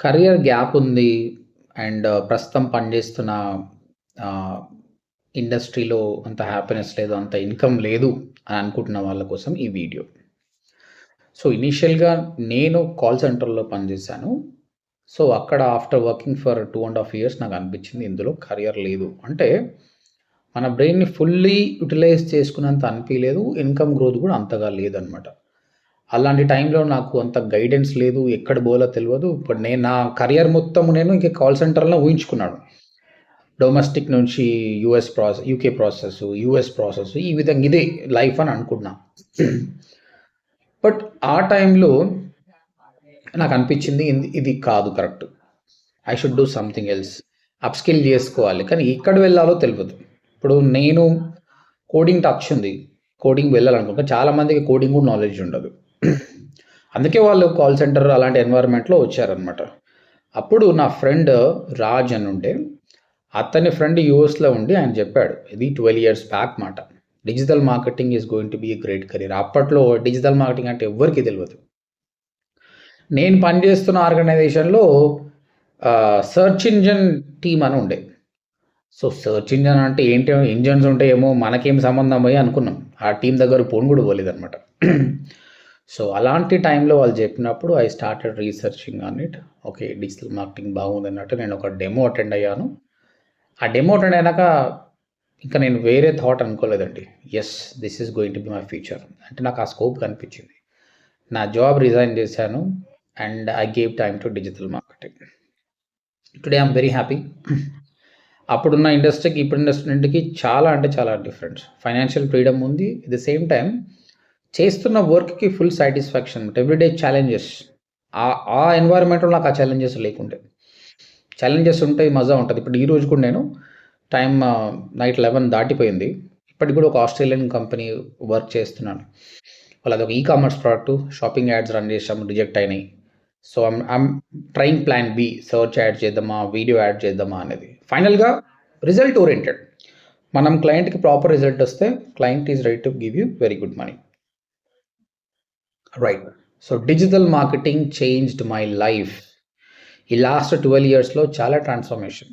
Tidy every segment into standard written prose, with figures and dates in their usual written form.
Career gap ఉంది. And ప్రస్తుతం పనిచేస్తున్న ఆహ్, ఇండస్ట్రీలో అంత హ్యాపీనెస్ లేదు, అంత ఇన్‌కమ్ లేదు అని అనుకుంటున్న వాళ్ళ కోసం ఈ వీడియో. సో, ఇనీషియల్‌గా నేను కాల్ సెంటర్‌లో పనిచేశాను. సో, అక్కడ ఆఫ్టర్ వర్కింగ్ ఫర్ 2½ ఇయర్స్ నాకనిపించింది ఇందులో కరియర్ లేదు. అంటే మన బ్రెయిన్‌ని ఫుల్లీ యుటిలైజ్ చేసుకున్నంత అనిపియలేదు. ఇన్‌కమ్ గ్రోత్ కూడా అంతగా లేదనమాట. అలాంటి టైంలో నాకు అంత గైడెన్స్ లేదు. ఎక్కడ పోవాలో తెలవదు. ఇప్పుడు నేను నా కరియర్ మొత్తం నేను ఇంక కాల్ సెంటర్‌లో ఊహించుకున్నాను. డొమెస్టిక్ నుంచి యూకే ప్రాసెస్, యూఎస్ ప్రాసెస్ ఈ విధంగా ఇదే లైఫ్ అని అనుకున్నా. బట్ ఆ టైంలో నాకనిపించింది ఇది కాదు correct. I should do something else. Upskill చేసుకోవాలి. కానీ ఎక్కడ వెళ్ళాలో తెలవదు. ఇప్పుడు నేను కోడింగ్ టచ్ ఉంది. కోడింగ్ వెళ్ళాలనుకుంటా. చాలా మందికి కోడింగ్ కూడా నాలెడ్జ్ ఉండదు. అందుకే వాళ్ళు కాల్ సెంటర్ అలాంటి ఎన్వైర్న్మెంట్‌లో వచ్చారనమాట. అప్పుడు నా ఫ్రెండ్ రాజ్ అని ఉండే. అతని ఫ్రెండ్ యూఎస్‌లో ఉండి ఆయన చెప్పాడు. ఇది 12 ఇయర్స్ బ్యాక్ మాట. Digital marketing is going to B a great career. అప్పట్లో డిజిటల్ మార్కెటింగ్ అంటే ఎవ్వరికీ తెలవదు. నేను పనిచేస్తున్న ఆర్గనైజేషన్‌లో సెర్చ్ ఇంజిన్ టీమ్ అని ఉండే. సో, సెర్చ్ ఇంజిన్ అంటే ఏంటి, ఇంజిన్స్ ఉంటాయేమో మనకేం సంబంధం అయ్యి అనుకున్నాం. ఆ టీమ్ దగ్గరకు పోను కూడా పోలేదనమాట. సో, అలాంటి టైంలో వాళ్ళు చెప్పినప్పుడు I started researching on it. Okay, digital marketing బాగుందన్నట్టు నేను ఒక డెమో అటెండ్ అయ్యాను. ఆ డెమో అటెండ్ అయినాక ఇంకా నేను వేరే థాట్ అనుకోలేదండి. Yes, this is going to be my future. అంటే నాకు ఆ స్కోప్ కనిపించింది. నా జాబ్ రిజైన్ చేశాను and I gave time to digital marketing. Today I'm very happy. అప్పుడున్న ఇండస్ట్రీకి ఇప్పుడు ఇండస్ట్రీకి చాలా అంటే చాలా డిఫరెన్స్. ఫైనాన్షియల్ ఫ్రీడమ్ ఉంది. ఎట్ ద సేమ్ టైం చేస్తున్న వర్క్‌కి ఫుల్ సాటిస్ఫాక్షన్. Everyday challenges. ఆ ఎన్వైర్న్మెంట్‌లో నాకు ఆ ఛాలెంజెస్ లేకుండే. ఛాలెంజెస్ ఉంటాయి, మజా ఉంటది. ఇప్పుడు ఈ రోజు కూడా నేను టైం నైట్ 11 దాటిపోయింది. ఇప్పటికి కూడా ఒక ఆస్ట్రేలియన్ కంపెనీ వర్క్ చేస్తున్నాను. వాళ్ళది ఒక commerce product. Shopping ads run చేసాము, రిజెక్ట్ అయినాయి. So, I'm trying plan B. Search ad చేద్దామా, వీడియో యాడ్ చేద్దామా అనేది. ఫైనల్‌గా రిజల్ట్ ఓరియెంటెడ్. మనం క్లయింట్‌కి ప్రాపర్ రిజల్ట్ వస్తే client is ready to give you very good money. Right. So, digital marketing changed my life. ఈ లాస్ట్ 12 ఇయర్స్‌లో చాలా ట్రాన్స్‌ఫర్మేషన్.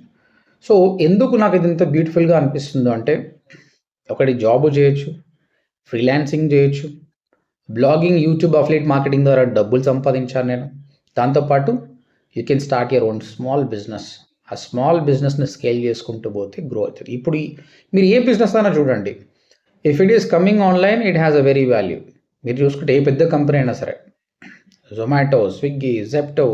సో, ఎందుకు నాకు ఇది ఇంత బ్యూటిఫుల్‌గా అనిపిస్తుందో అంటే, ఒకటి జాబు చేయొచ్చు, ఫ్రీలాన్సింగ్ చేయొచ్చు, బ్లాగింగ్, యూట్యూబ్ అఫిలియేట్ మార్కెటింగ్ ద్వారా డబ్బులు సంపాదించాను నేను. దాంతోపాటు you can start your own small business. ఆ స్మాల్ బిజినెస్‌ని స్కేల్ చేసుకుంటూ పోతే గ్రో అవుతది. ఇప్పుడు మీరు ఏ బిజినెస్ అయినా చూడండి. If it is coming online it has a very value. మీరు చూసుకుంటే ఏ పెద్ద కంపెనీ అయినా సరే, జొమాటో, స్విగ్గీ, జెప్టో,